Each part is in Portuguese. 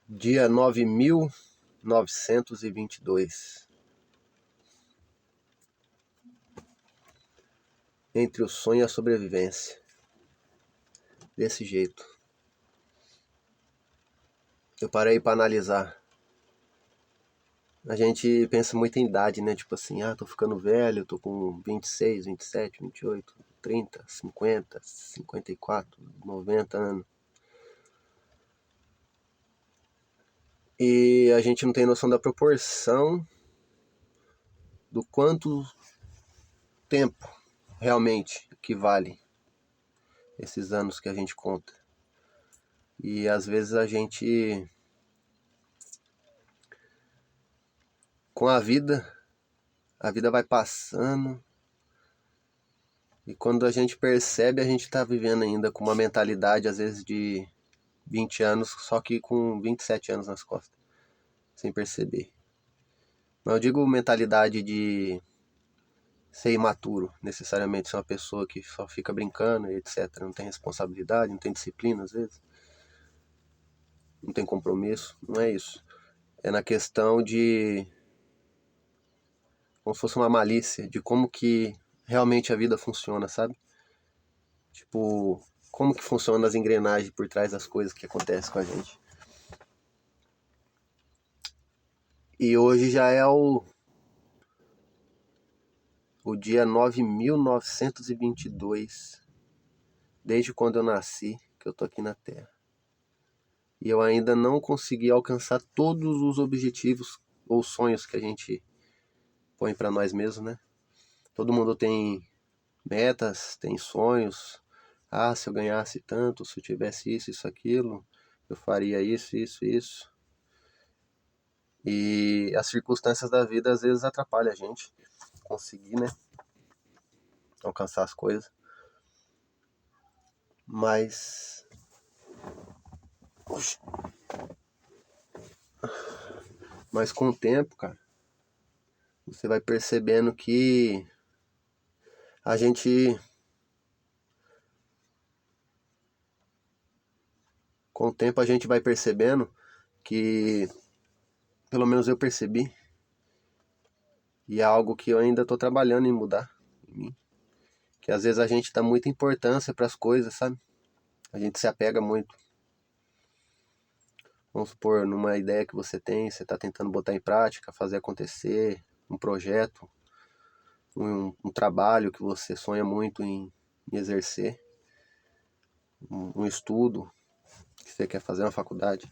Dia 9.922. Entre o sonho e a sobrevivência. Desse jeito. Eu parei para analisar. A gente pensa muito em idade, né? Tipo assim, tô ficando velho, tô com 26, 27, 28, 30, 50, 54, 90 anos. E a gente não tem noção da proporção do quanto tempo realmente equivale esses anos que a gente conta. E às vezes a gente, com a vida vai passando, e quando a gente percebe, a gente tá vivendo ainda com uma mentalidade às vezes de 20 anos, só que com 27 anos nas costas, sem perceber. Mas eu digo mentalidade de ser imaturo, necessariamente ser uma pessoa que só fica brincando e etc. Não tem responsabilidade, não tem disciplina às vezes, não tem compromisso, não é isso. É na questão de, como se fosse uma malícia, de como que realmente a vida funciona, sabe? Tipo, como que funcionam as engrenagens por trás das coisas que acontecem com a gente. E hoje já é o dia 9.922, desde quando eu nasci, que eu tô aqui na Terra. E eu ainda não consegui alcançar todos os objetivos ou sonhos que a gente põe para nós mesmos, né? Todo mundo tem metas, tem sonhos. Se eu ganhasse tanto, se eu tivesse isso, isso, aquilo, eu faria isso, isso, isso. E as circunstâncias da vida às vezes atrapalham a gente conseguir, né? Alcançar as coisas. Mas com o tempo, cara, você vai percebendo que a gente, com o tempo a gente vai percebendo que, pelo menos eu percebi, e é algo que eu ainda tô trabalhando em mudar em mim, que às vezes a gente dá muita importância para as coisas, sabe? A gente se apega muito. Vamos supor, numa ideia que você tem, você está tentando botar em prática, fazer acontecer, um projeto, um trabalho que você sonha muito em exercer, um estudo que você quer fazer, uma faculdade,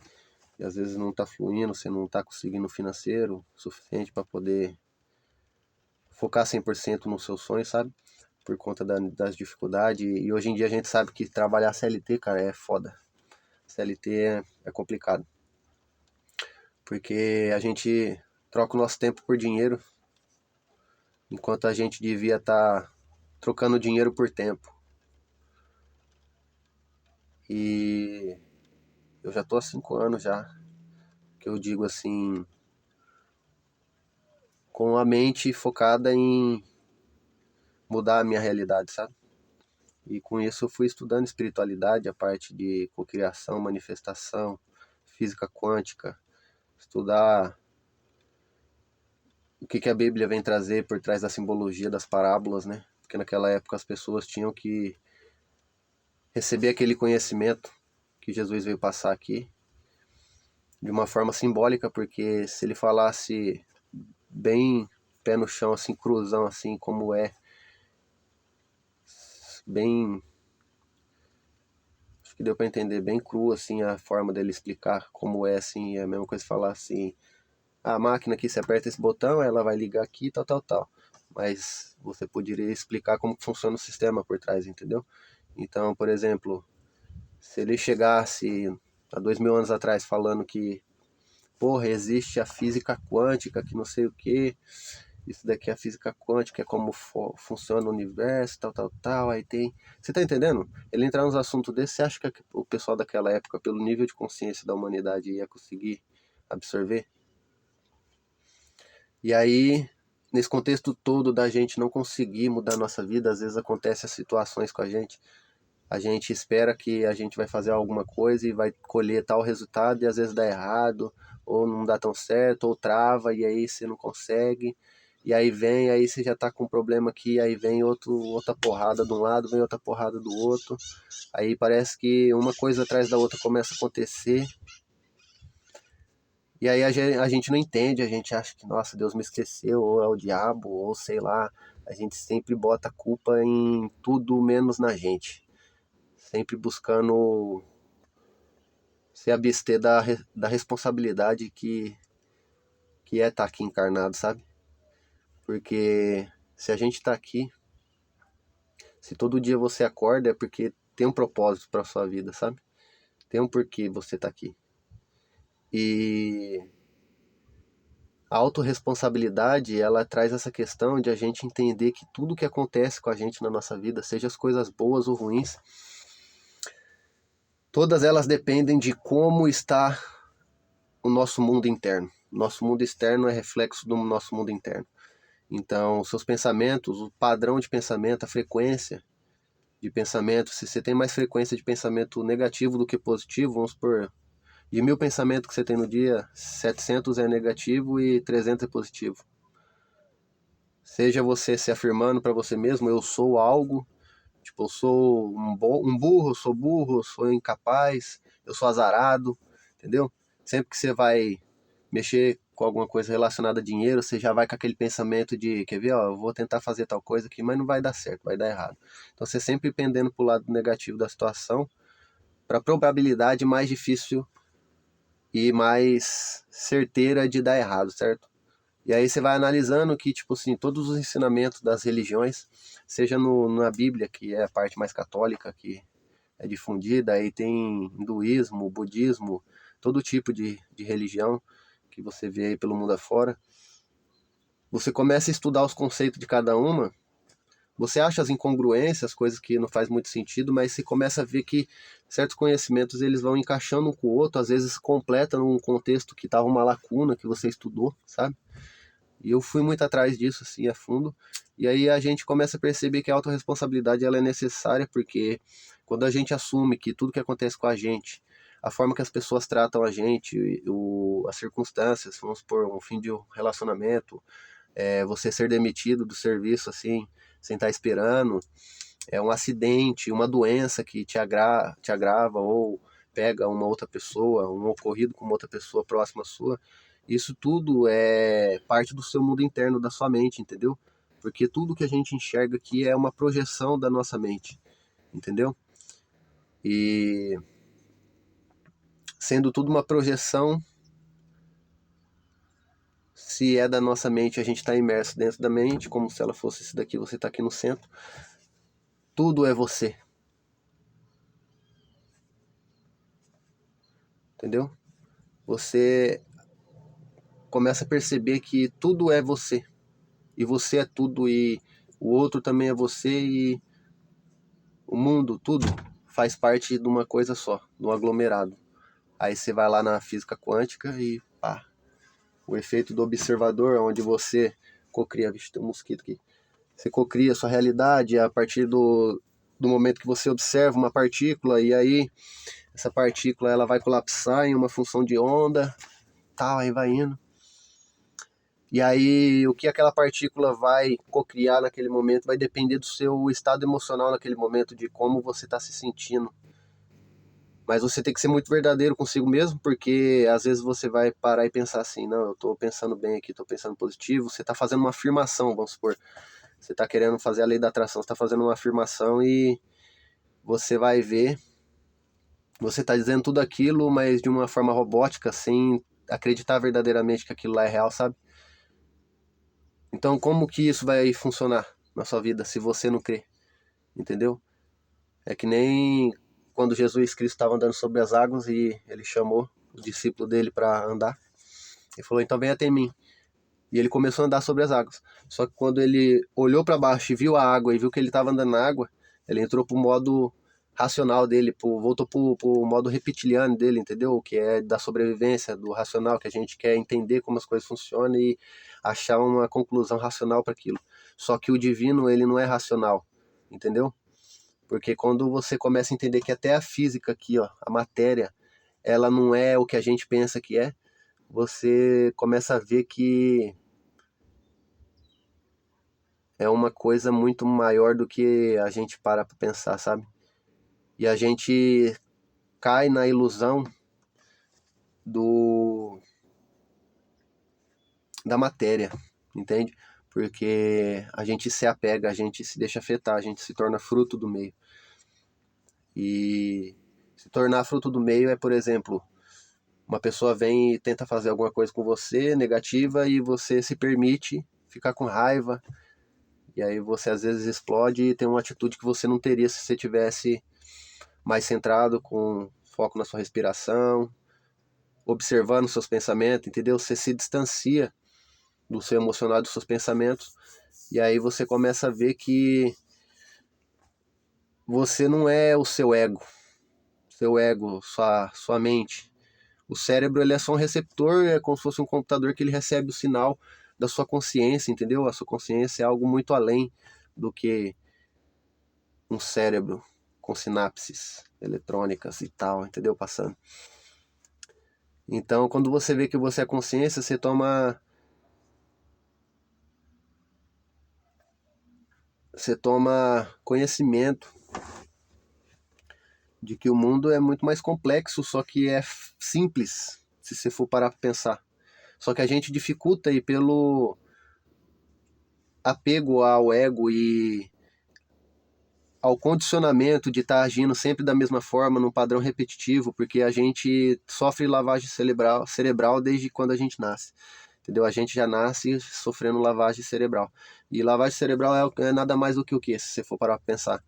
e às vezes não está fluindo, você não está conseguindo financeiro suficiente para poder focar 100% no seu sonho, sabe? Por conta das dificuldades. E hoje em dia a gente sabe que trabalhar CLT, cara, é foda. CLT é complicado. Porque a gente troca o nosso tempo por dinheiro, enquanto a gente devia estar trocando dinheiro por tempo. E eu já tô há 5 anos já, que eu digo assim, com a mente focada em mudar a minha realidade, sabe? E com isso eu fui estudando espiritualidade, a parte de cocriação, manifestação, física quântica, estudar o que a Bíblia vem trazer por trás da simbologia das parábolas, né? Porque naquela época as pessoas tinham que receber aquele conhecimento que Jesus veio passar aqui de uma forma simbólica, porque se ele falasse bem pé no chão, assim, cruzão, assim, como é, bem, acho que deu para entender, bem cru, assim, a forma dele explicar como é, assim, é a mesma coisa falar assim, a máquina aqui, você aperta esse botão, ela vai ligar aqui, tal, tal, tal. Mas você poderia explicar como funciona o sistema por trás, entendeu? Então, por exemplo, se ele chegasse há 2.000 anos atrás falando que, porra, existe a física quântica, que não sei o que, isso daqui é a física quântica, é como funciona o universo, tal, tal, tal, aí tem... Você tá entendendo? Ele entrar nos assuntos desses, você acha que o pessoal daquela época, pelo nível de consciência da humanidade, ia conseguir absorver? E aí, nesse contexto todo da gente não conseguir mudar a nossa vida, às vezes acontecem as situações com a gente A gente espera que a gente vai fazer alguma coisa e vai colher tal resultado e às vezes dá errado, ou não dá tão certo, ou trava e aí você não consegue. E aí vem, aí você já tá com um problema aqui, aí vem outra porrada de um lado, vem outra porrada do outro. Aí parece que uma coisa atrás da outra começa a acontecer. E aí a gente não entende, a gente acha que, nossa, Deus me esqueceu, ou é o diabo, ou sei lá. A gente sempre bota a culpa em tudo menos na gente. Sempre buscando se abster da responsabilidade que é estar aqui encarnado, sabe? Porque se a gente tá aqui, se todo dia você acorda é porque tem um propósito para sua vida, sabe? Tem um porquê você tá aqui. E a autorresponsabilidade, ela traz essa questão de a gente entender que tudo que acontece com a gente na nossa vida, seja as coisas boas ou ruins, todas elas dependem de como está o nosso mundo interno. Nosso mundo externo é reflexo do nosso mundo interno. Então, os seus pensamentos, o padrão de pensamento, a frequência de pensamento, se você tem mais frequência de pensamento negativo do que positivo, vamos supor, de 1000 pensamentos que você tem no dia, 700 é negativo e 300 é positivo. Seja você se afirmando para você mesmo, eu sou algo, tipo, eu sou um burro, eu sou incapaz, eu sou azarado, entendeu? Sempre que você vai mexer com alguma coisa relacionada a dinheiro, você já vai com aquele pensamento de, quer ver, ó, eu vou tentar fazer tal coisa aqui, mas não vai dar certo, vai dar errado. Então você sempre pendendo para o lado negativo da situação, para a probabilidade mais difícil e mais certeira de dar errado, certo? E aí você vai analisando que, tipo assim, todos os ensinamentos das religiões, seja na Bíblia, que é a parte mais católica que é difundida, aí tem hinduísmo, budismo, todo tipo de religião que você vê aí pelo mundo afora. Você começa a estudar os conceitos de cada uma, você acha as incongruências, coisas que não faz muito sentido, mas você começa a ver que certos conhecimentos eles vão encaixando um com o outro, às vezes completam um contexto que estava uma lacuna que você estudou, sabe? E eu fui muito atrás disso, assim, a fundo. E aí a gente começa a perceber que a autorresponsabilidade ela é necessária, porque quando a gente assume que tudo que acontece com a gente, a forma que as pessoas tratam a gente, as circunstâncias, vamos supor, um fim de um relacionamento, você ser demitido do serviço, assim, sem estar esperando, é um acidente, uma doença que te agrava ou pega uma outra pessoa, um ocorrido com uma outra pessoa próxima sua, isso tudo é parte do seu mundo interno, da sua mente, entendeu? Porque tudo que a gente enxerga aqui é uma projeção da nossa mente, entendeu? E sendo tudo uma projeção, se é da nossa mente, a gente está imerso dentro da mente, como se ela fosse isso daqui, você está aqui no centro. Tudo é você, entendeu? Você começa a perceber que tudo é você. E você é tudo, e o outro também é você, e o mundo, tudo, faz parte de uma coisa só, de um aglomerado. Aí você vai lá na física quântica e pá, o efeito do observador, onde você cocria, vixe, tem um mosquito aqui. Você cocria a sua realidade a partir do momento que você observa uma partícula, e aí essa partícula ela vai colapsar em uma função de onda, tal, aí vai indo. E aí, o que aquela partícula vai cocriar naquele momento vai depender do seu estado emocional naquele momento, de como você está se sentindo. Mas você tem que ser muito verdadeiro consigo mesmo, porque às vezes você vai parar e pensar assim, não, eu estou pensando bem aqui, estou pensando positivo, você está fazendo uma afirmação, vamos supor. Você está querendo fazer a lei da atração, você está fazendo uma afirmação e você vai ver, você está dizendo tudo aquilo, mas de uma forma robótica, sem acreditar verdadeiramente que aquilo lá é real, sabe? Então, como que isso vai funcionar na sua vida se você não crê? Entendeu? É que nem quando Jesus Cristo estava andando sobre as águas e ele chamou o discípulo dele para andar. Ele falou: então venha até mim. E ele começou a andar sobre as águas. Só que quando ele olhou para baixo e viu a água e viu que ele estava andando na água, ele entrou pro modo racional dele, voltou pro modo reptiliano dele, entendeu? Que é da sobrevivência, do racional, que a gente quer entender como as coisas funcionam e achar uma conclusão racional para aquilo. Só que o divino, ele não é racional, entendeu? Porque quando você começa a entender que até a física aqui, ó, a matéria, ela não é o que a gente pensa que é, você começa a ver que é uma coisa muito maior do que a gente para pra pensar, sabe? E a gente cai na ilusão do da matéria, entende? Porque a gente se apega, a gente se deixa afetar, a gente se torna fruto do meio. E se tornar fruto do meio é, por exemplo, uma pessoa vem e tenta fazer alguma coisa com você negativa e você se permite ficar com raiva, e aí você às vezes explode e tem uma atitude que você não teria se você tivesse mais centrado, com foco na sua respiração, observando seus pensamentos, entendeu? Você se distancia do seu emocional, dos seus pensamentos, e aí você começa a ver que você não é o seu ego, sua mente. O cérebro ele é só um receptor, é como se fosse um computador que ele recebe o sinal da sua consciência, entendeu? A sua consciência é algo muito além do que um cérebro com sinapses eletrônicas e tal, entendeu? Passando. Então, quando você vê que você é consciência, você toma conhecimento de que o mundo é muito mais complexo, só que é simples, se você for parar para pensar. Só que a gente dificulta aí pelo apego ao ego e ao condicionamento de estar agindo sempre da mesma forma, num padrão repetitivo, porque a gente sofre lavagem cerebral desde quando a gente nasce. Entendeu? A gente já nasce sofrendo lavagem cerebral. E lavagem cerebral é nada mais do que o que, se você for parar para pensar?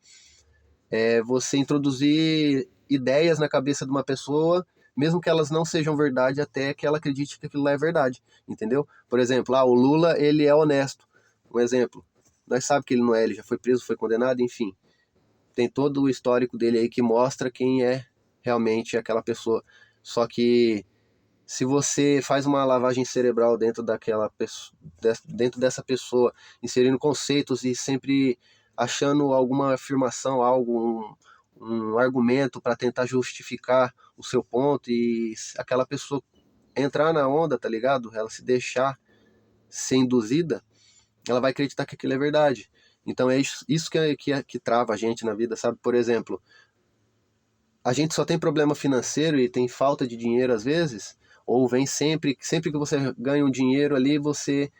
É você introduzir ideias na cabeça de uma pessoa, mesmo que elas não sejam verdade, até que ela acredite que aquilo lá é verdade, entendeu? Por exemplo, o Lula, ele é honesto. Um exemplo. Nós sabemos que ele não é, ele já foi preso, foi condenado, enfim. Tem todo o histórico dele aí que mostra quem é realmente aquela pessoa. Só que se você faz uma lavagem cerebral dentro daquela pessoa, dentro dessa pessoa, inserindo conceitos e sempre achando alguma afirmação, um argumento para tentar justificar o seu ponto, e aquela pessoa entrar na onda, tá ligado? Ela se deixar ser induzida, ela vai acreditar que aquilo é verdade. Então é isso que trava a gente na vida, sabe? Por exemplo, a gente só tem problema financeiro e tem falta de dinheiro às vezes, ou vem sempre que você ganha um dinheiro ali, você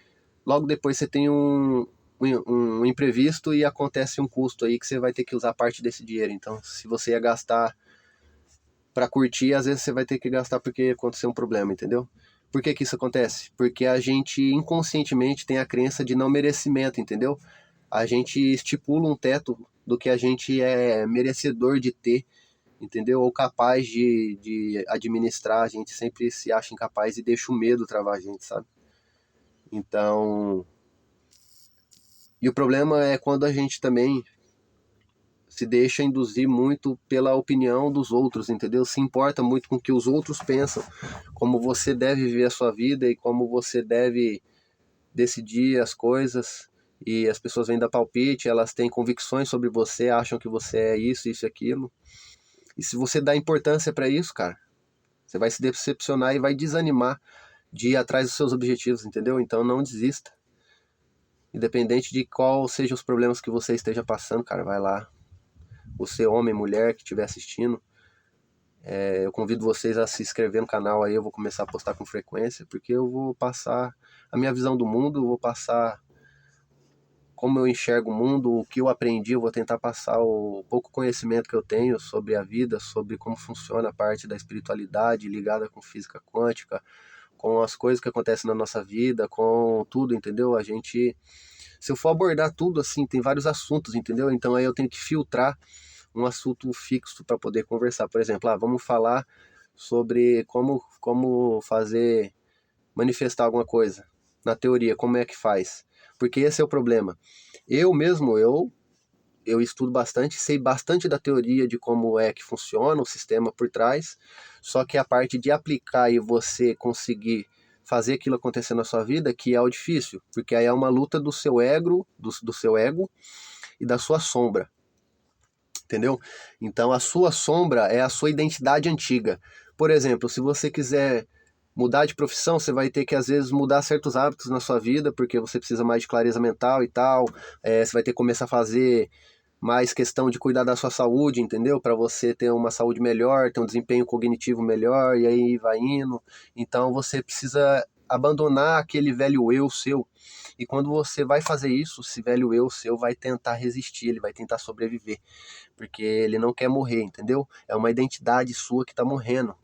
logo depois você tem um imprevisto e acontece um custo aí que você vai ter que usar parte desse dinheiro. Então, se você ia gastar para curtir, às vezes você vai ter que gastar porque aconteceu um problema, entendeu? Por que que isso acontece? Porque a gente inconscientemente tem a crença de não merecimento, entendeu? A gente estipula um teto do que a gente é merecedor de ter, entendeu? Ou capaz de administrar, a gente sempre se acha incapaz e deixa o medo travar a gente, sabe? Então, e o problema é quando a gente também se deixa induzir muito pela opinião dos outros, entendeu? Se importa muito com o que os outros pensam, como você deve viver a sua vida e como você deve decidir as coisas. E as pessoas vêm dar palpite, elas têm convicções sobre você, acham que você é isso, isso e aquilo. E se você dá importância para isso, cara, você vai se decepcionar e vai desanimar de ir atrás dos seus objetivos, entendeu? Então não desista. Independente de qual sejam os problemas que você esteja passando, cara, vai lá. Você, homem, mulher, que estiver assistindo, eu convido vocês a se inscrever no canal aí, eu vou começar a postar com frequência, porque eu vou passar a minha visão do mundo, eu vou passar como eu enxergo o mundo, o que eu aprendi, eu vou tentar passar o pouco conhecimento que eu tenho sobre a vida, sobre como funciona a parte da espiritualidade ligada com física quântica, com as coisas que acontecem na nossa vida, com tudo, entendeu? Se eu for abordar tudo assim, tem vários assuntos, entendeu? Então aí eu tenho que filtrar um assunto fixo para poder conversar. Por exemplo, vamos falar sobre como fazer, manifestar alguma coisa. Na teoria, como é que faz? Porque esse é o problema. Eu estudo bastante, sei bastante da teoria de como é que funciona o sistema por trás, só que a parte de aplicar e você conseguir fazer aquilo acontecer na sua vida que é o difícil, porque aí é uma luta do seu ego e da sua sombra. entendeu? Então a sua sombra é a sua identidade antiga. Por exemplo, se você quiser mudar de profissão, você vai ter que às vezes mudar certos hábitos na sua vida, porque você precisa mais de clareza mental e tal. Você vai ter que começar a fazer mais questão de cuidar da sua saúde, entendeu? Para você ter uma saúde melhor, ter um desempenho cognitivo melhor, e aí vai indo. Então você precisa abandonar aquele velho eu seu. E quando você vai fazer isso, esse velho eu seu vai tentar resistir, ele vai tentar sobreviver, porque ele não quer morrer, entendeu? É uma identidade sua que está morrendo.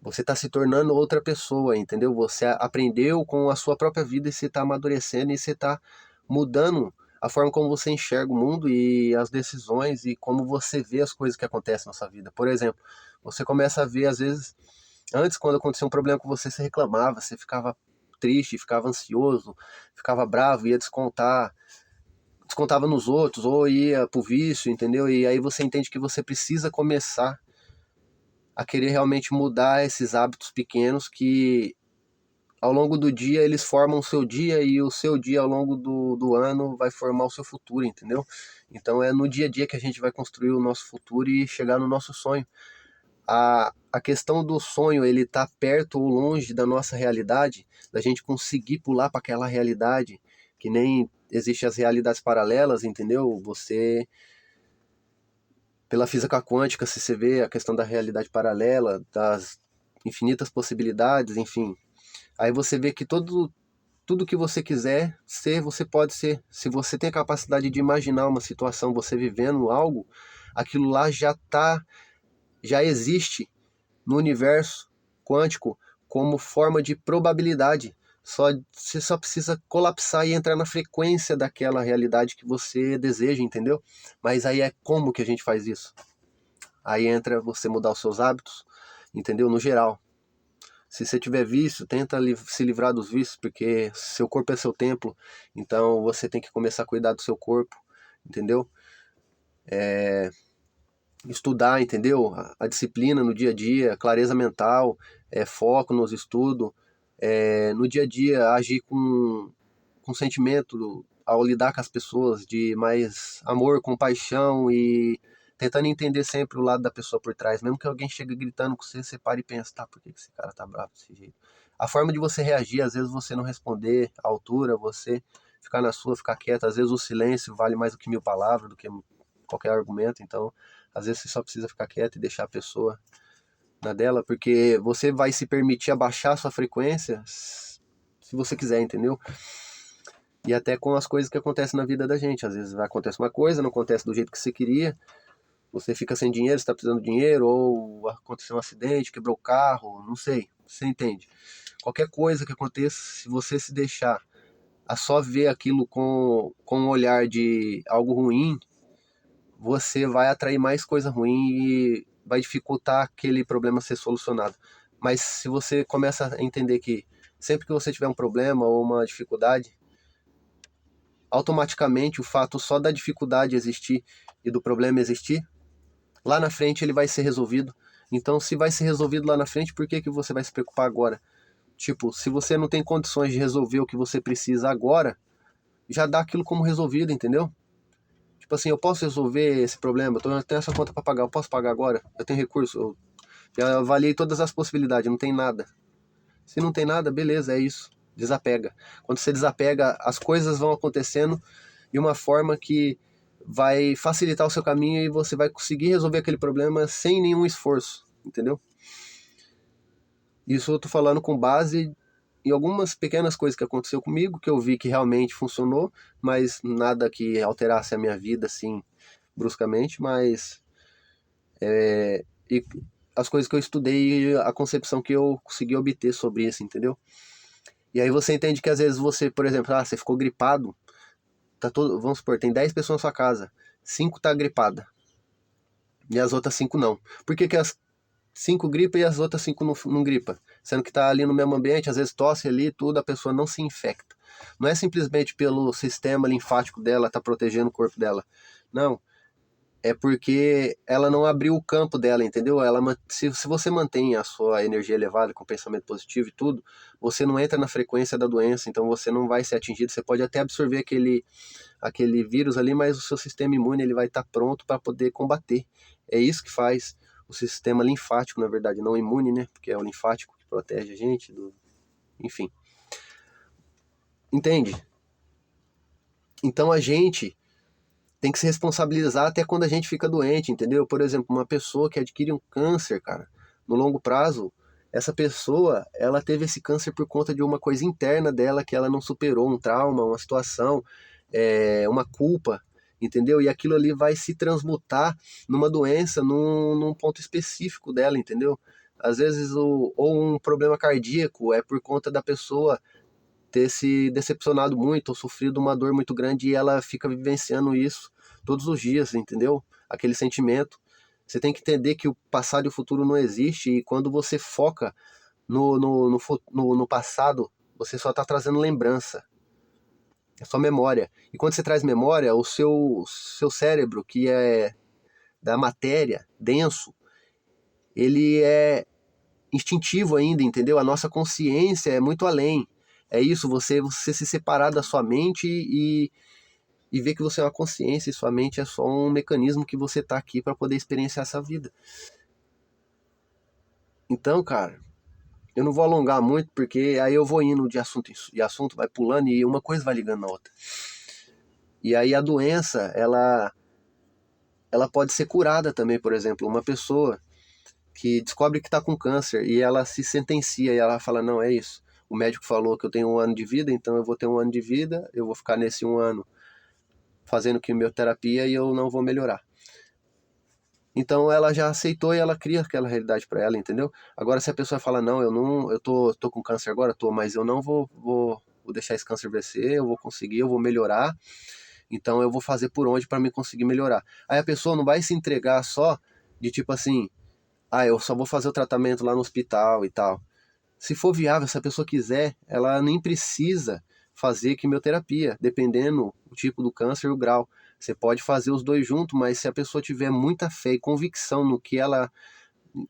Você está se tornando outra pessoa, entendeu? Você aprendeu com a sua própria vida e você está amadurecendo e você está mudando a forma como você enxerga o mundo e as decisões e como você vê as coisas que acontecem na sua vida. Por exemplo, você começa a ver, às vezes, antes quando acontecia um problema com você, você reclamava, você ficava triste, ficava ansioso, ficava bravo, ia descontava nos outros ou ia pro vício, entendeu? E aí você entende que você precisa começar a querer realmente mudar esses hábitos pequenos que ao longo do dia eles formam o seu dia e o seu dia ao longo do ano vai formar o seu futuro, entendeu? Então é no dia a dia que a gente vai construir o nosso futuro e chegar no nosso sonho. A questão do sonho, ele tá perto ou longe da nossa realidade, da gente conseguir pular para aquela realidade, que nem existem as realidades paralelas, entendeu? Você pela física quântica, se você vê a questão da realidade paralela, das infinitas possibilidades, enfim. Aí você vê que tudo que você quiser ser, você pode ser. Se você tem a capacidade de imaginar uma situação, você vivendo algo, aquilo lá já existe no universo quântico como forma de probabilidade. Você só precisa colapsar e entrar na frequência daquela realidade que você deseja, entendeu? Mas aí é como que a gente faz isso? Aí entra você mudar os seus hábitos, entendeu? No geral. Se você tiver vício, tenta se livrar dos vícios, porque seu corpo é seu templo, então você tem que começar a cuidar do seu corpo, entendeu? Estudar, entendeu? A disciplina no dia a dia, clareza mental, foco nos estudos, no dia a dia agir com sentimento ao lidar com as pessoas, de mais amor, compaixão e tentando entender sempre o lado da pessoa por trás. Mesmo que alguém chegue gritando com você, você para e pensa, tá, por que esse cara tá bravo desse jeito? A forma de você reagir, às vezes você não responder à altura, você ficar na sua, ficar quieto, às vezes o silêncio vale mais do que 1000 palavras, do que qualquer argumento, então às vezes você só precisa ficar quieto e deixar a pessoa na dela, porque você vai se permitir abaixar a sua frequência se você quiser, entendeu? E até com as coisas que acontecem na vida da gente. Às vezes vai acontecer uma coisa, não acontece do jeito que você queria, você fica sem dinheiro, está precisando de dinheiro, ou aconteceu um acidente, quebrou o carro, não sei, você entende. Qualquer coisa que aconteça, se você se deixar a só ver aquilo com um olhar de algo ruim, você vai atrair mais coisa ruim e vai dificultar aquele problema ser solucionado. Mas se você começa a entender que sempre que você tiver um problema ou uma dificuldade, automaticamente o fato só da dificuldade existir e do problema existir, lá na frente ele vai ser resolvido. Então, se vai ser resolvido lá na frente, por que você vai se preocupar agora? Tipo, se você não tem condições de resolver o que você precisa agora, já dá aquilo como resolvido, entendeu? Tipo assim, eu posso resolver esse problema, eu tenho essa conta para pagar, eu posso pagar agora? Eu tenho recurso, eu já avaliei todas as possibilidades, não tem nada. Se não tem nada, beleza, é isso. Desapega. Quando você desapega, as coisas vão acontecendo de uma forma que vai facilitar o seu caminho e você vai conseguir resolver aquele problema sem nenhum esforço, entendeu? Isso eu tô falando com base em algumas pequenas coisas que aconteceu comigo, que eu vi que realmente funcionou, mas nada que alterasse a minha vida, assim, bruscamente, mas e as coisas que eu estudei e a concepção que eu consegui obter sobre isso, entendeu? E aí você entende que às vezes você, por exemplo, você ficou gripado, vamos supor, tem 10 pessoas na sua casa, 5 tá gripada, e as outras 5 não. Por que as 5 gripa e as outras 5 não gripa? Sendo que tá ali no mesmo ambiente, às vezes tosse ali, tudo, a pessoa não se infecta. Não é simplesmente pelo sistema linfático dela tá protegendo o corpo dela. Não. é porque ela não abriu o campo dela, entendeu? Se você mantém a sua energia elevada com pensamento positivo e tudo, você não entra na frequência da doença, então você não vai ser atingido. Você pode até absorver aquele vírus ali, mas o seu sistema imune ele vai estar pronto para poder combater. É isso que faz o sistema linfático, na verdade, não imune, né? Porque é o linfático que protege a gente, enfim. Entende? Então a gente tem que se responsabilizar até quando a gente fica doente, entendeu? Por exemplo, uma pessoa que adquire um câncer, cara, no longo prazo, essa pessoa, ela teve esse câncer por conta de uma coisa interna dela que ela não superou, um trauma, uma situação, uma culpa, entendeu? E aquilo ali vai se transmutar numa doença, num ponto específico dela, entendeu? Às vezes, ou um problema cardíaco é por conta da pessoa ter se decepcionado muito ou sofrido uma dor muito grande e ela fica vivenciando isso todos os dias, entendeu? Aquele sentimento. Você tem que entender que o passado e o futuro não existe e quando você foca no passado, você só está trazendo lembrança. É só memória. E quando você traz memória, o seu cérebro, que é da matéria, denso, ele é instintivo ainda, entendeu? A nossa consciência é muito além. É isso, você se separar da sua mente e ver que você é uma consciência e sua mente é só um mecanismo que você tá aqui para poder experienciar essa vida. Então, cara, eu não vou alongar muito porque aí eu vou indo de assunto em assunto, vai pulando e uma coisa vai ligando na outra. E aí a doença, ela pode ser curada também, por exemplo, uma pessoa que descobre que está com câncer e ela se sentencia e ela fala, não, é isso. O médico falou que eu tenho 1 ano de vida, então eu vou ter 1 ano de vida, eu vou ficar nesse 1 ano fazendo quimioterapia e eu não vou melhorar. Então ela já aceitou e ela cria aquela realidade para ela, entendeu? Agora se a pessoa fala, não, eu tô com câncer agora, mas eu não vou deixar esse câncer vencer, eu vou conseguir, eu vou melhorar, então eu vou fazer por onde para me conseguir melhorar. Aí a pessoa não vai se entregar só de tipo assim, eu só vou fazer o tratamento lá no hospital e tal. Se for viável, se a pessoa quiser, ela nem precisa fazer quimioterapia, dependendo do tipo do câncer e o grau. Você pode fazer os dois juntos, mas se a pessoa tiver muita fé e convicção no que ela,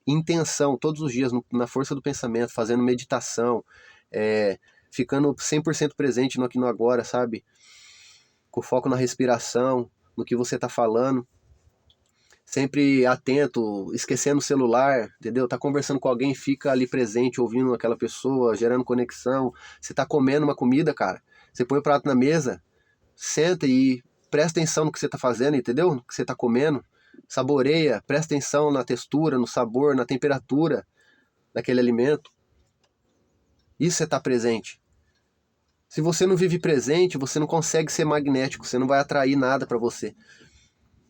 intenção, todos os dias, na força do pensamento, fazendo meditação, ficando 100% presente no aqui e no agora, sabe? Com foco na respiração, no que você está falando, sempre atento, esquecendo o celular, entendeu? Tá conversando com alguém, fica ali presente, ouvindo aquela pessoa, gerando conexão. Você tá comendo uma comida, cara, você põe o prato na mesa, senta e presta atenção no que você tá fazendo, entendeu? No que você tá comendo, saboreia, presta atenção na textura, no sabor, na temperatura daquele alimento. Isso você tá presente. Se você não vive presente, você não consegue ser magnético, você não vai atrair nada pra você.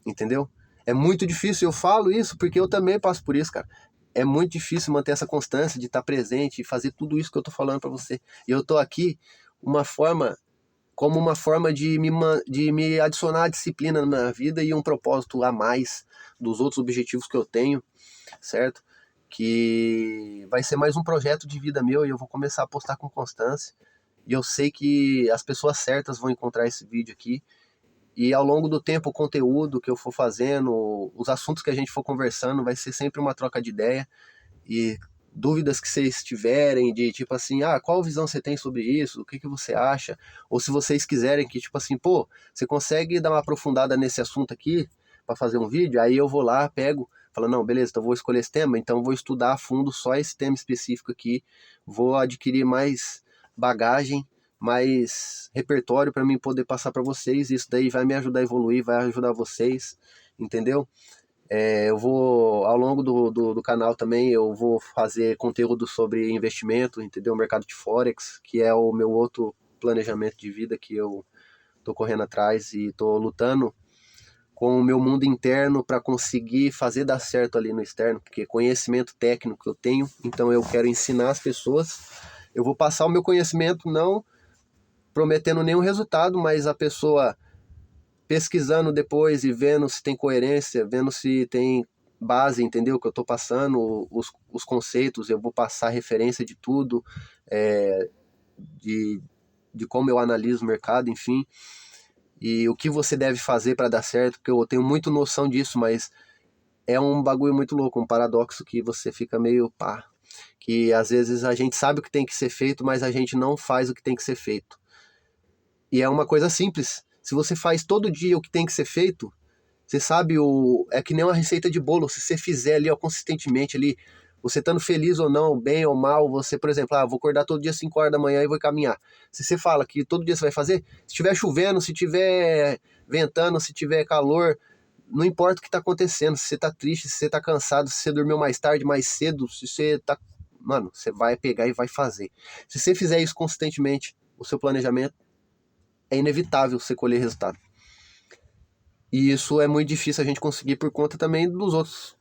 Entendeu? É muito difícil, eu falo isso porque eu também passo por isso, cara. É muito difícil manter essa constância de estar presente e fazer tudo isso que eu tô falando para você. E eu tô aqui como uma forma de me adicionar a disciplina na minha vida e um propósito a mais dos outros objetivos que eu tenho, certo? Que vai ser mais um projeto de vida meu e eu vou começar a postar com constância. E eu sei que as pessoas certas vão encontrar esse vídeo aqui e ao longo do tempo, o conteúdo que eu for fazendo, os assuntos que a gente for conversando, vai ser sempre uma troca de ideia. E dúvidas que vocês tiverem, de tipo assim, qual visão você tem sobre isso? O que você acha? Ou se vocês quiserem que, tipo assim, pô, você consegue dar uma aprofundada nesse assunto aqui para fazer um vídeo? Aí eu vou lá, pego, falo, não, beleza, então vou escolher esse tema, então vou estudar a fundo só esse tema específico aqui, vou adquirir mais bagagem, mais repertório para mim poder passar para vocês. Isso daí vai me ajudar a evoluir, vai ajudar vocês, entendeu? Eu vou, ao longo do canal também, eu vou fazer conteúdo sobre investimento, entendeu? Mercado de Forex, que é o meu outro planejamento de vida que eu tô correndo atrás e tô lutando com o meu mundo interno para conseguir fazer dar certo ali no externo, porque conhecimento técnico eu tenho, então eu quero ensinar as pessoas. Eu vou passar o meu conhecimento não prometendo nenhum resultado, mas a pessoa pesquisando depois e vendo se tem coerência, vendo se tem base, entendeu? Que eu estou passando, os conceitos, eu vou passar referência de tudo, é, de como eu analiso o mercado, enfim. e o que você deve fazer para dar certo, porque eu tenho muito noção disso, mas é um bagulho muito louco, um paradoxo que você fica meio pá, que às vezes a gente sabe o que tem que ser feito, mas a gente não faz o que tem que ser feito. E é uma coisa simples. Se você faz todo dia o que tem que ser feito, você sabe, é que nem uma receita de bolo. Se você fizer ali, ó, consistentemente ali, você estando feliz ou não, bem ou mal, você, por exemplo, vou acordar todo dia às 5 horas da manhã e vou caminhar. Se você fala que todo dia você vai fazer, se estiver chovendo, se estiver ventando, se tiver calor, não importa o que está acontecendo, se você está triste, se você está cansado, se você dormiu mais tarde, mais cedo, se você tá... Mano, você vai pegar e vai fazer. Se você fizer isso consistentemente, o seu planejamento, é inevitável você colher resultado. E isso é muito difícil a gente conseguir por conta também dos outros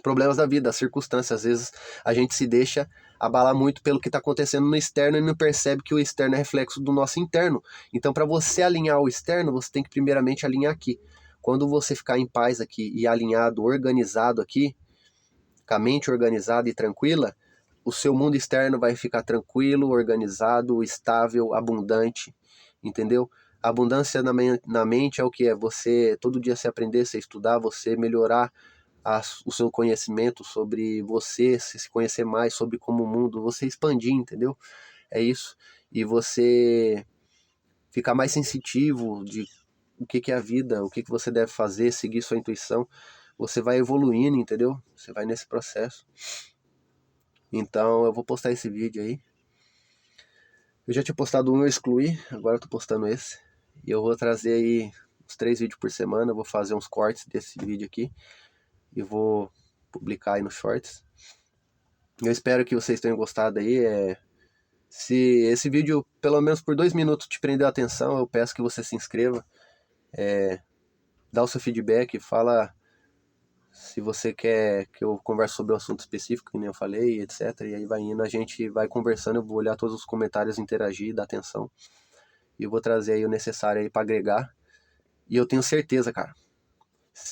problemas da vida, das circunstâncias. Às vezes a gente se deixa abalar muito pelo que está acontecendo no externo e não percebe que o externo é reflexo do nosso interno. Então, para você alinhar o externo, você tem que primeiramente alinhar aqui. Quando você ficar em paz aqui e alinhado, organizado aqui, com a mente organizada e tranquila, o seu mundo externo vai ficar tranquilo, organizado, estável, abundante, entendeu? A abundância na mente é o que é você todo dia se aprender, se estudar, você melhorar o seu conhecimento sobre você, se conhecer mais sobre como o mundo, você expandir, entendeu? É isso. E você ficar mais sensitivo de o que é a vida, o que você deve fazer, seguir sua intuição. Você vai evoluindo, entendeu? Você vai nesse processo. Então eu vou postar esse vídeo aí. Eu já tinha postado um, eu excluí, agora eu tô postando esse. E eu vou trazer aí uns 3 vídeos por semana, eu vou fazer uns cortes desse vídeo aqui. E vou publicar aí no Shorts. Eu espero que vocês tenham gostado aí. Se esse vídeo, pelo menos por 2 minutos, te prendeu a atenção, eu peço que você se inscreva. Dá o seu feedback, fala se você quer que eu converse sobre um assunto específico, que nem eu falei, etc. E aí vai indo, a gente vai conversando, eu vou olhar todos os comentários, interagir, dar atenção. E eu vou trazer aí o necessário aí para agregar. E eu tenho certeza, cara.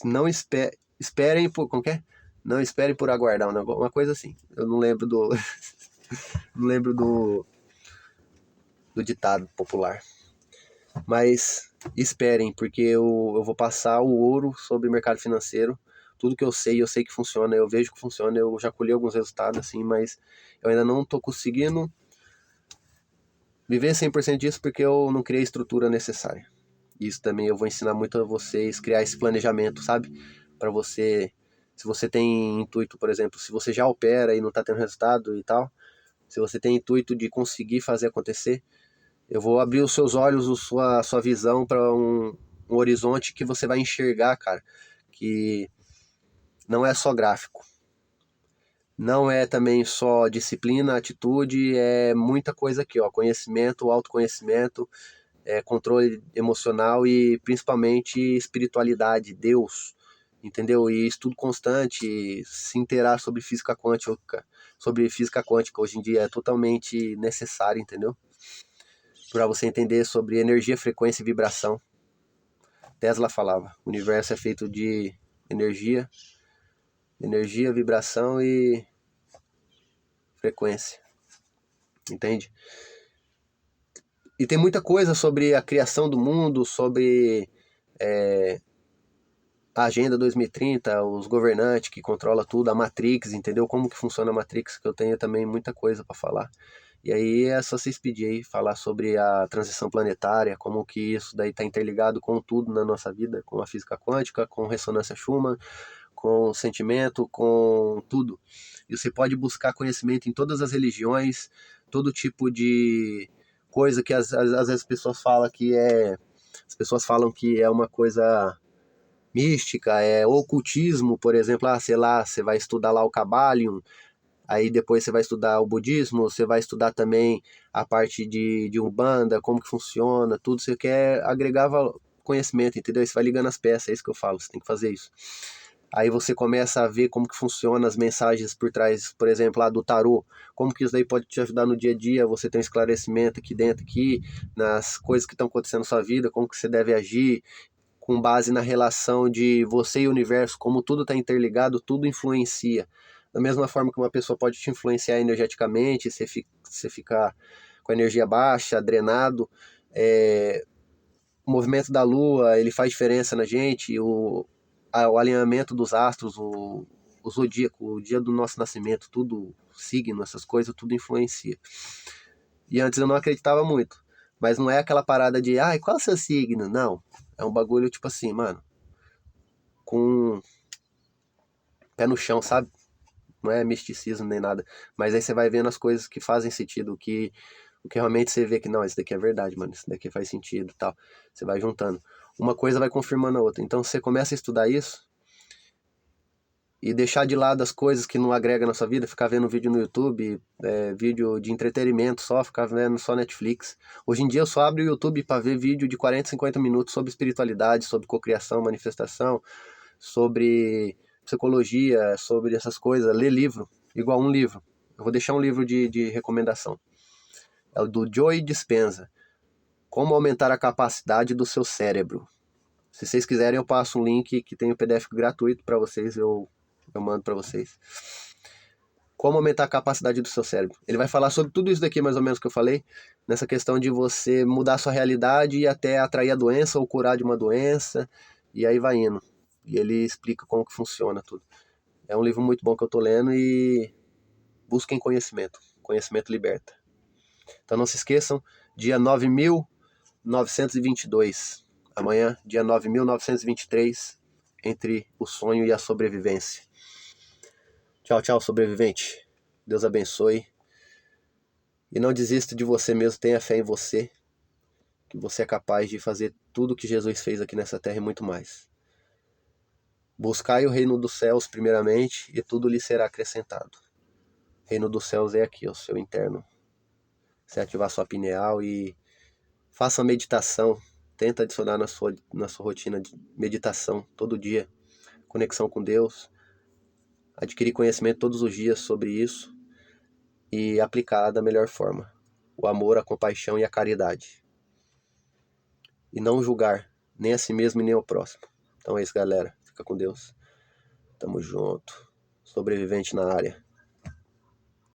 Não esperem por... Como que é? Não esperem por aguardar, uma coisa assim. Eu não lembro do... não lembro do ditado popular. Mas esperem, porque eu vou passar o ouro sobre o mercado financeiro. Tudo que eu sei que funciona, eu vejo que funciona, eu já colhi alguns resultados assim, mas eu ainda não tô conseguindo viver 100% disso porque eu não criei a estrutura necessária. Isso também eu vou ensinar muito a vocês, criar esse planejamento, sabe? Para você, se você tem intuito, por exemplo, se você já opera e não tá tendo resultado e tal, se você tem intuito de conseguir fazer acontecer, eu vou abrir os seus olhos, a sua visão para um horizonte que você vai enxergar, cara, que não é só gráfico. Não é também só disciplina, atitude, é muita coisa aqui, ó, conhecimento, autoconhecimento, controle emocional e principalmente espiritualidade, Deus, entendeu? E estudo constante, se inteirar sobre física quântica hoje em dia é totalmente necessário, entendeu? Para você entender sobre energia, frequência e vibração. Tesla falava, o universo é feito de energia, vibração e frequência, entende? E tem muita coisa sobre a criação do mundo, sobre a Agenda 2030, os governantes que controlam tudo, a Matrix, entendeu? Como que funciona a Matrix, que eu tenho também muita coisa para falar. E aí é só vocês pedirem aí, falar sobre a transição planetária, como que isso daí está interligado com tudo na nossa vida, com a física quântica, com ressonância Schumann, com sentimento, com tudo. E você pode buscar conhecimento em todas as religiões, todo tipo de coisa que às vezes as pessoas falam que é... As pessoas falam que é uma coisa mística, é ocultismo, por exemplo, sei lá, você vai estudar lá o Kabbalion, aí depois você vai estudar o budismo, você vai estudar também a parte de Umbanda, como que funciona, tudo, você quer agregar conhecimento, entendeu? Você vai ligando as peças, é isso que eu falo, você tem que fazer isso. Aí você começa a ver como que funciona as mensagens por trás, por exemplo, lá do tarô, como que isso daí pode te ajudar no dia a dia, você tem um esclarecimento aqui dentro, aqui, nas coisas que estão acontecendo na sua vida, como que você deve agir, com base na relação de você e o universo, como tudo está interligado, tudo influencia. Da mesma forma que uma pessoa pode te influenciar energeticamente, você ficar com a energia baixa, drenado, o movimento da lua, ele faz diferença na gente, o alinhamento dos astros, o zodíaco, o dia do nosso nascimento, tudo, signo, essas coisas, tudo influencia. E antes eu não acreditava muito, mas não é aquela parada de, ai, qual é o seu signo? Não, é um bagulho tipo assim, mano, com pé no chão, sabe? Não é misticismo nem nada, mas aí você vai vendo as coisas que fazem sentido, o que realmente você vê que não, isso daqui é verdade, mano, isso daqui faz sentido, tal. Você vai juntando. Uma coisa vai confirmando a outra. Então você começa a estudar isso e deixar de lado as coisas que não agregam na sua vida, ficar vendo vídeo no YouTube, vídeo de entretenimento só, ficar vendo só Netflix. Hoje em dia eu só abro o YouTube para ver vídeo de 40, 50 minutos sobre espiritualidade, sobre cocriação, manifestação, sobre psicologia, sobre essas coisas, ler livro, igual um livro. Eu vou deixar um livro de recomendação. É o do Joe Dispenza. Como aumentar a capacidade do seu cérebro. Se vocês quiserem, eu passo um link que tem o PDF gratuito para vocês, eu mando para vocês. Como aumentar a capacidade do seu cérebro. Ele vai falar sobre tudo isso daqui, mais ou menos, que eu falei, nessa questão de você mudar a sua realidade e até atrair a doença ou curar de uma doença, e aí vai indo. E ele explica como que funciona tudo. É um livro muito bom que eu tô lendo e busquem conhecimento. Conhecimento liberta. Então não se esqueçam, dia 9.922. Amanhã, dia 9.923, entre o sonho e a sobrevivência. Tchau, tchau, sobrevivente. Deus abençoe. E não desista de você mesmo, tenha fé em você, que você é capaz de fazer tudo que Jesus fez aqui nessa terra e muito mais. Buscai o reino dos céus primeiramente e tudo lhe será acrescentado. O reino dos céus é aqui, o seu interno. Você ativar sua pineal e faça meditação. Tenta adicionar na sua rotina de meditação todo dia. Conexão com Deus. Adquirir conhecimento todos os dias sobre isso e aplicar da melhor forma. O amor, a compaixão e a caridade. E não julgar nem a si mesmo e nem ao próximo. Então é isso, galera. Fica com Deus. Tamo junto. Sobrevivente na área.